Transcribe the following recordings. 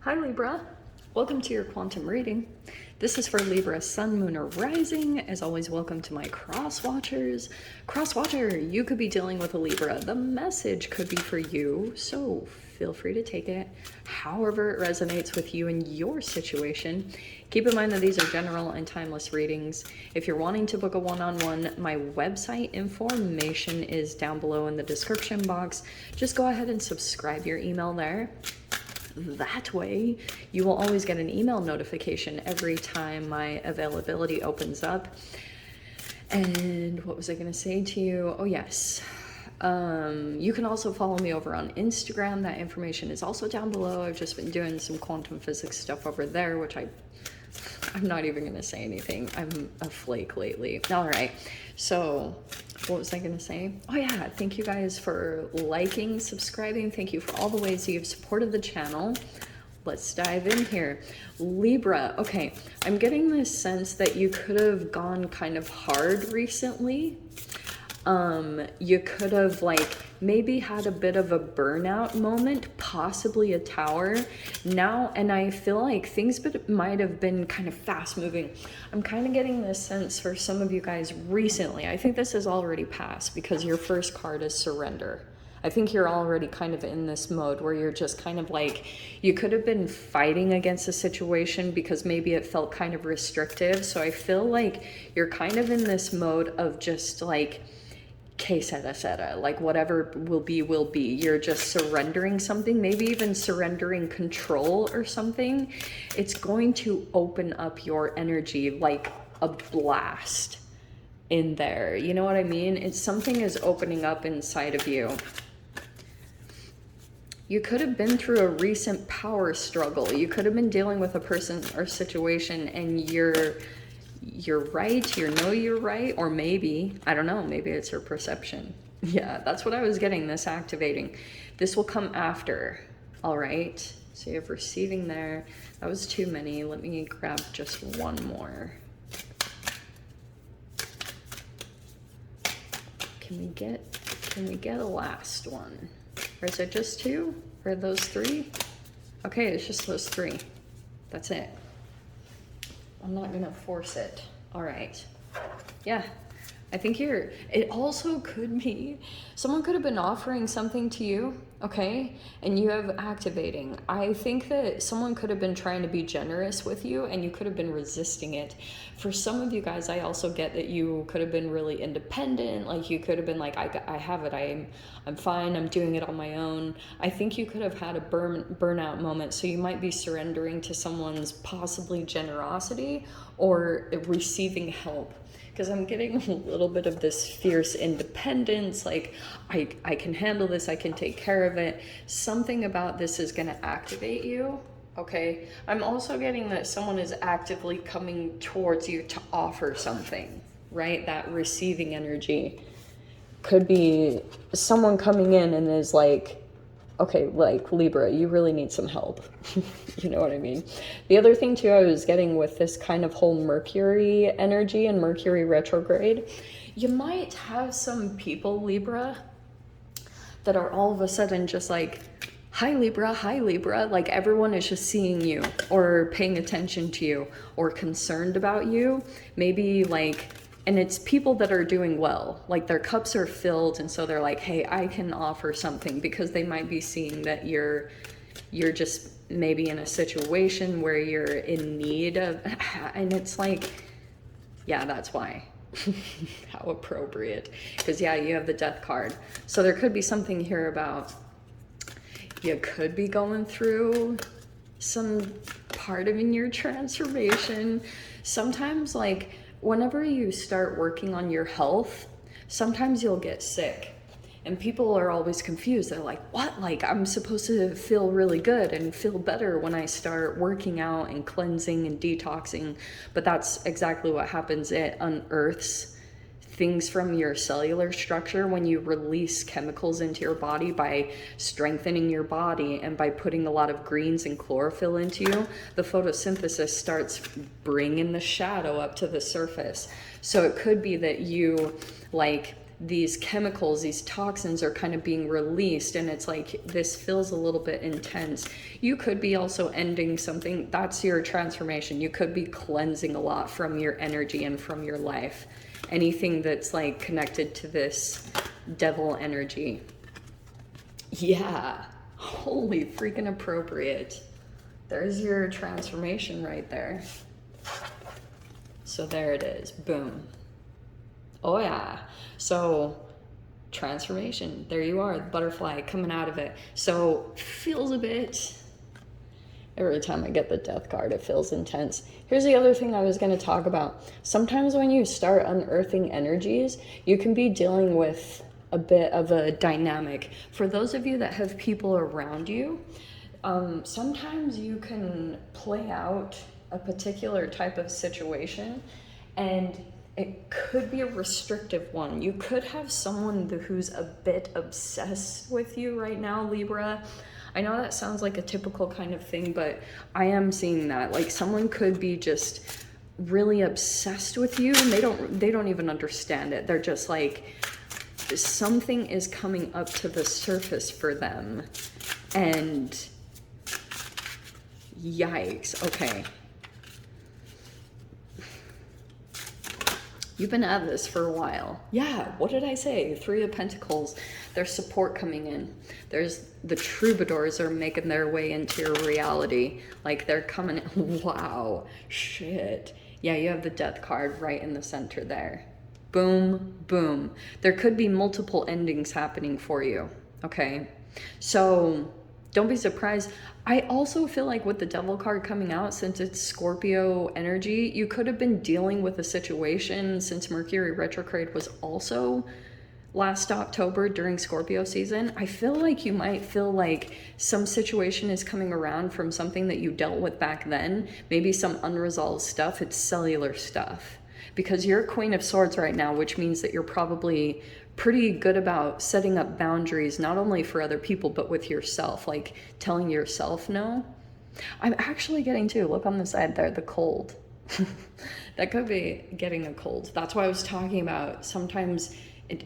Hi Libra, welcome to your quantum reading. This is for Libra, Sun, Moon, or Rising. As always, welcome to my cross watchers. Cross watcher, you could be dealing with a Libra. The message could be for you, so feel free to take it however it resonates with you and your situation. Keep in mind that these are general and timeless readings. If you're wanting to book a one-on-one, my website information is down below in the description box. Just go ahead and subscribe your email there. That way, you will always get an email notification every time my availability opens up. And what was I going to say to you? Oh, yes. You can also follow me over on Instagram. That information is also down below. I've just been doing some quantum physics stuff over there, which I'm not even going to say anything. I'm a flake lately. All right. So what was I going to say? Oh yeah, thank you guys for liking, subscribing. Thank you for all the ways you've supported the channel. Let's dive in here. Libra, okay, I'm getting this sense that you could have gone kind of hard recently. You could have maybe had a bit of a burnout moment, possibly a tower now, and I feel like things might have been kind of fast moving. I'm kind of getting this sense for some of you guys recently. I think this has already passed because your first card is surrender. I think you're already kind of in this mode where you're just kind of you could have been fighting against a situation because maybe it felt kind of restrictive. So I feel like you're kind of in this mode of just que sera, whatever will be, will be. You're just surrendering something, maybe even surrendering control or something. It's going to open up your energy like a blast in there. You know what I mean? It's something is opening up inside of you. You could have been through a recent power struggle. You could have been dealing with a person or situation and you're right, you're right, or maybe, I don't know, maybe it's your perception. Yeah, that's what I was getting, this activating. This will come after, all right? So you have receiving there. That was too many. Let me grab just one more. Can we get a last one? Or is it just two? Or those three? Okay, it's just those three. That's it. I'm not gonna force it. All right. Yeah, I think it also could be, someone could have been offering something to you, okay? And you have activating. I think that someone could have been trying to be generous with you and you could have been resisting it. For some of you guys, I also get that you could have been really independent. You could have been I have it, I'm fine, I'm doing it on my own. I think you could have had a burnout moment. So you might be surrendering to someone's possibly generosity or receiving help. Because I'm getting a little bit of this fierce independence, I can handle this, I can take care of it. Something about this is going to activate you, okay? I'm also getting that someone is actively coming towards you to offer something, right? That receiving energy could be someone coming in and is okay, Libra, you really need some help. You know what I mean? The other thing too, I was getting with this kind of whole Mercury energy and Mercury retrograde, you might have some people, Libra, that are all of a sudden just hi Libra, everyone is just seeing you or paying attention to you or concerned about you. Maybe and it's people that are doing well, their cups are filled, and so they're hey, I can offer something, because they might be seeing that you're just maybe in a situation where you're in need of, and it's yeah, that's why. How appropriate, because yeah, you have the Death card, so there could be something here about you could be going through some part of in your transformation. Sometimes whenever you start working on your health, sometimes you'll get sick. And people are always confused. They're what? I'm supposed to feel really good and feel better when I start working out and cleansing and detoxing. But that's exactly what happens. It unearths things from your cellular structure when you release chemicals into your body by strengthening your body and by putting a lot of greens and chlorophyll into you. The photosynthesis starts bringing the shadow up to the surface. So it could be that you these chemicals, these toxins are kind of being released, and it's like this feels a little bit intense. You could be also ending something. That's your transformation. You could be cleansing a lot from your energy and from your life. Anything that's like connected to this devil energy. Yeah, holy freaking appropriate. There's your transformation right there. So there it is, boom. Oh yeah, so transformation, there you are, the butterfly coming out of it. So feels a bit, every time I get the death card, it feels intense. Here's the other thing I was gonna talk about. Sometimes when you start unearthing energies, you can be dealing with a bit of a dynamic. For those of you that have people around you, sometimes you can play out a particular type of situation, and it could be a restrictive one. You could have someone who's a bit obsessed with you right now, Libra. I know that sounds like a typical kind of thing, but I am seeing that. Like someone could be just really obsessed with you, and they don't even understand it. They're just like, something is coming up to the surface for them, and yikes. Okay, you've been at this for a while. Yeah, what did I say? 3 of Pentacles. There's support coming in. There's the troubadours are making their way into your reality. Like they're coming in. Wow, shit. Yeah, you have the death card right in the center there. Boom, boom. There could be multiple endings happening for you, okay? So don't be surprised. I also feel like with the devil card coming out, since it's Scorpio energy, you could have been dealing with a situation since Mercury retrograde was also last October during Scorpio season. I feel like you might feel like some situation is coming around from something that you dealt with back then, maybe some unresolved stuff. It's cellular stuff. Because you're Queen of Swords right now, which means that you're probably pretty good about setting up boundaries, not only for other people, but with yourself, like telling yourself no. I'm actually getting too, look on the side there, the cold. That could be getting a cold. That's why I was talking about sometimes,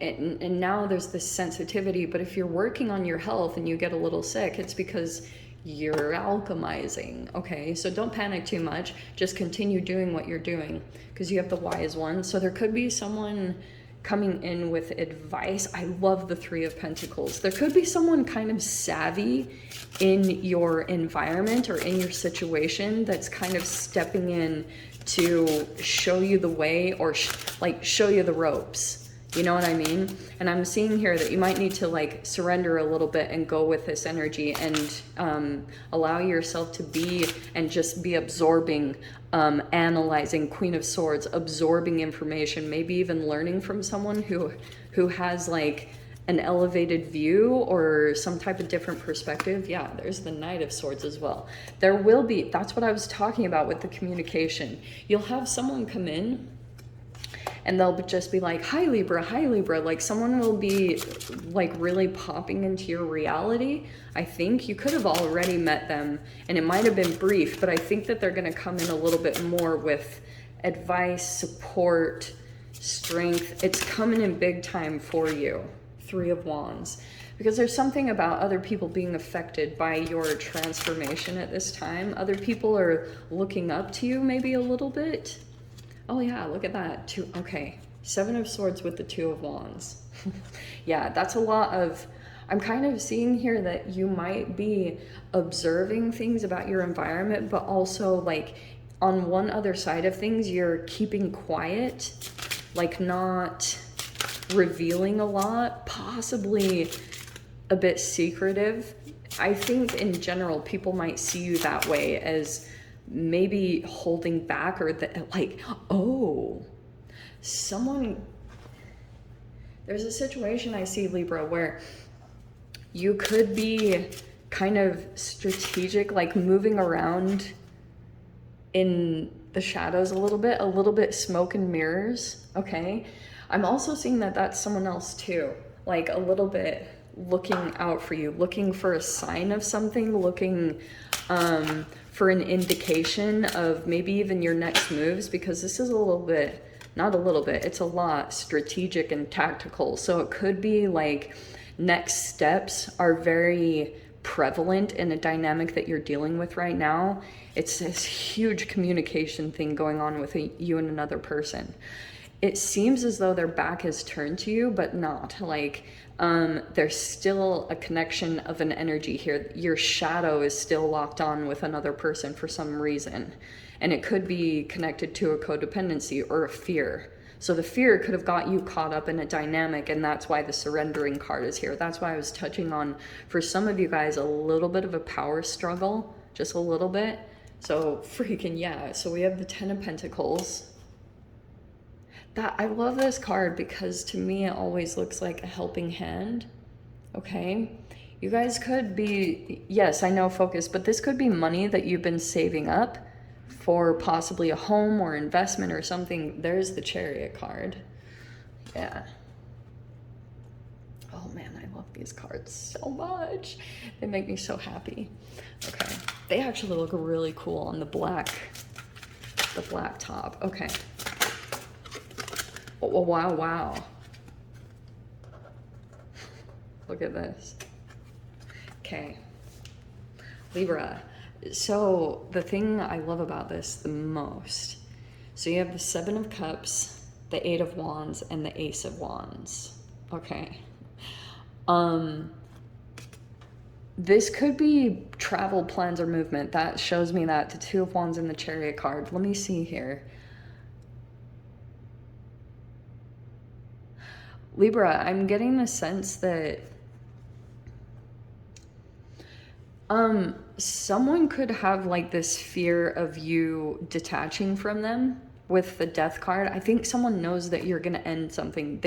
and now there's this sensitivity, but if you're working on your health and you get a little sick, it's because you're alchemizing, okay? So don't panic too much. Just continue doing what you're doing because you have the wise one. So there could be someone coming in with advice. I love the 3 of Pentacles. There could be someone kind of savvy in your environment or in your situation that's kind of stepping in to show you the way or like show you the ropes. You know what I mean? And I'm seeing here that you might need to like surrender a little bit and go with this energy and allow yourself to be and just be absorbing, analyzing, Queen of Swords, absorbing information, maybe even learning from someone who has like an elevated view or some type of different perspective. Yeah, there's the Knight of Swords as well. There will be, that's what I was talking about with the communication. You'll have someone come in and they'll just be like, hi Libra, hi Libra. Like someone will be like really popping into your reality. I think you could have already met them and it might have been brief, but I think that they're gonna come in a little bit more with advice, support, strength. It's coming in big time for you, 3 of Wands. Because there's something about other people being affected by your transformation at this time. Other people are looking up to you maybe a little bit. Oh yeah, look at that. Okay, 7 of Swords with the 2 of Wands. Yeah, that's a lot of, I'm kind of seeing here that you might be observing things about your environment, but also like on one other side of things, you're keeping quiet, like not revealing a lot, possibly a bit secretive. I think in general, people might see you that way as maybe holding back or like, oh, someone, there's a situation I see, Libra, where you could be kind of strategic, like moving around in the shadows a little bit smoke and mirrors, okay? I'm also seeing that that's someone else too, like a little bit looking out for you, looking for a sign of something, looking for an indication of maybe even your next moves, because this is a little bit not a little bit, it's a lot, strategic and tactical. So it could be like next steps are very prevalent in a dynamic that you're dealing with right now. It's this huge communication thing going on with you and another person. It seems as though their back is turned to you, but not. Like, there's still a connection of an energy here. Your shadow is still locked on with another person for some reason. And it could be connected to a codependency or a fear. So the fear could have got you caught up in a dynamic, and that's why the surrendering card is here. That's why I was touching on, for some of you guys, a little bit of a power struggle, just a little bit. So freaking yeah. So we have the 10 of Pentacles. I love this card because to me it always looks like a helping hand. Okay, you guys could be, yes, I know, focus, but this could be money that you've been saving up for possibly a home or investment or something. There's the Chariot card. Yeah. Oh man, I love these cards so much. They make me so happy. Okay, they actually look really cool on the black top. Okay. Oh, wow, wow. Look at this. Okay. Libra. So the thing I love about this the most, so you have the 7 of Cups, the 8 of Wands, and the Ace of Wands. Okay. This could be travel plans or movement. That shows me that, the 2 of Wands and the Chariot card. Let me see here. Libra, I'm getting the sense that someone could have like this fear of you detaching from them with the Death card. I think someone knows that you're going to end something.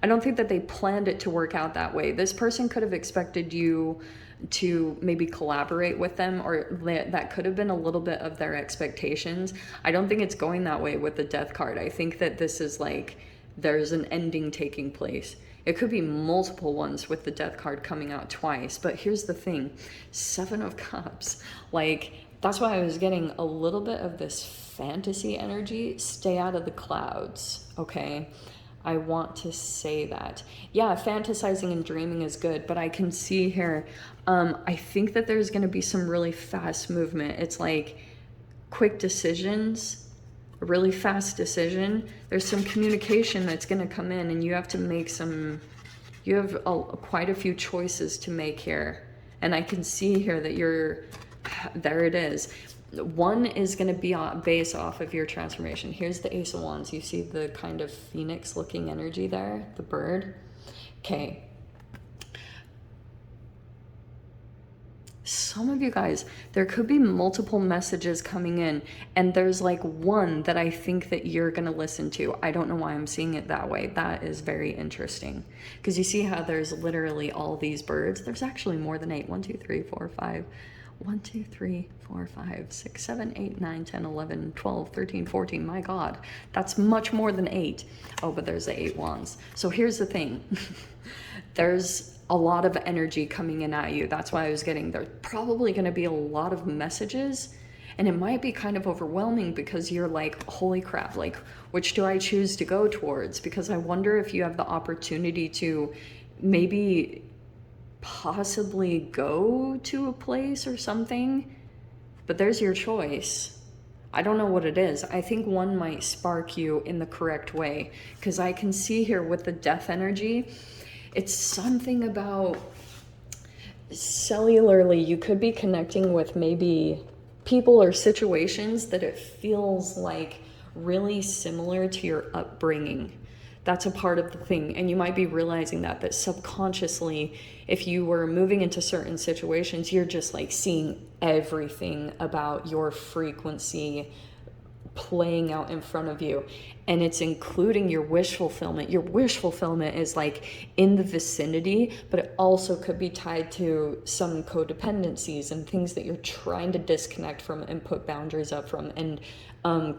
I don't think that they planned it to work out that way. This person could have expected you to maybe collaborate with them, or that could have been a little bit of their expectations. I don't think it's going that way with the Death card. I think that this is like, there's an ending taking place. It could be multiple ones with the Death card coming out twice. But here's the thing, 7 of Cups, like, that's why I was getting a little bit of this fantasy energy. Stay out of the clouds, okay? I want to say that. Yeah, fantasizing and dreaming is good, but I can see here, I think that there's gonna be some really fast movement. It's like quick decisions, a really fast decision. There's some communication that's going to come in, and you have to make you have quite a few choices to make here. And I can see here that there it is. One is going to be based off of your transformation. Here's the Ace of Wands. You see the kind of phoenix looking energy there, the bird. Okay. Some of you guys, there could be multiple messages coming in, and there's like one that I think that you're going to listen to. I don't know why I'm seeing it that way. That is very interesting, because you see how there's literally all these birds. There's actually more than 8. 1, 2, 3, 4, 5. 1, 2, 3, 4, 5, 6, 7, 8, 9, 10, 11, 12, 13, 14. My God, that's much more than 8. Oh, but there's the 8 wands. So here's the thing. There's a lot of energy coming in at you. That's why I was getting, there's probably going to be a lot of messages, and it might be kind of overwhelming because you're like, holy crap, like, which do I choose to go towards? Because I wonder if you have the opportunity to maybe possibly go to a place or something, but there's your choice. I don't know what it is. I think one might spark you in the correct way, because I can see here with the Death energy, it's something about cellularly, you could be connecting with maybe people or situations that it feels like really similar to your upbringing. That's a part of the thing. And you might be realizing that subconsciously, if you were moving into certain situations, you're just like seeing everything about your frequency playing out in front of you, and it's including your wish fulfillment. Your wish fulfillment is like in the vicinity, but it also could be tied to some codependencies and things that you're trying to disconnect from and put boundaries up from and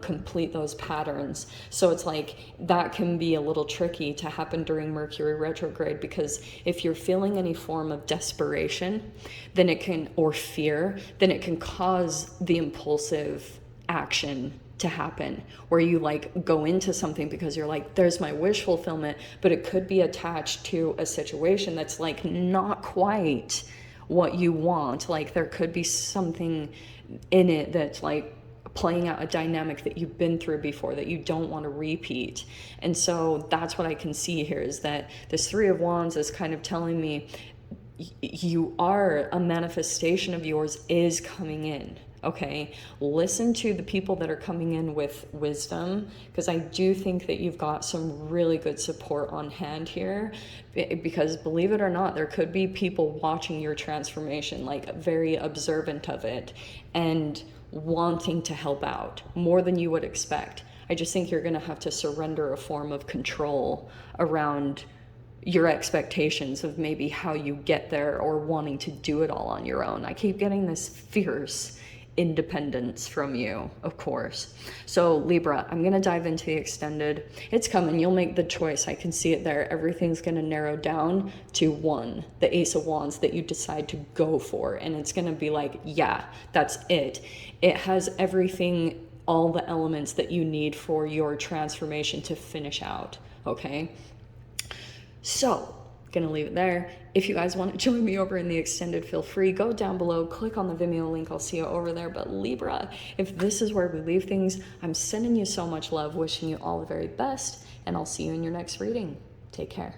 complete those patterns. So it's like that can be a little tricky to happen during Mercury retrograde, because if you're feeling any form of desperation, then it can, or fear, then it can cause the impulsive action to happen, where you like go into something because you're like, there's my wish fulfillment, but it could be attached to a situation that's like not quite what you want. Like there could be something in it that's like playing out a dynamic that you've been through before that you don't want to repeat. And so that's what I can see here, is that this Three of Wands is kind of telling me you are, a manifestation of yours is coming in. Okay, listen to the people that are coming in with wisdom, because I do think that you've got some really good support on hand here, because believe it or not, there could be people watching your transformation, like very observant of it and wanting to help out more than you would expect. I just think you're going to have to surrender a form of control around your expectations of maybe how you get there, or wanting to do it all on your own. I keep getting this fierce independence from you, of course. So Libra, I'm going to dive into the extended. It's coming. You'll make the choice. I can see it there. Everything's going to narrow down to one, the Ace of Wands that you decide to go for. And it's going to be like, yeah, that's it. It has everything, all the elements that you need for your transformation to finish out. Okay. So, gonna leave it there. If you guys want to join me over in the extended, feel free, go down below, click on the Vimeo link, I'll see you over there. But Libra, if this is where we leave things, I'm sending you so much love, wishing you all the very best, and I'll see you in your next reading. Take care.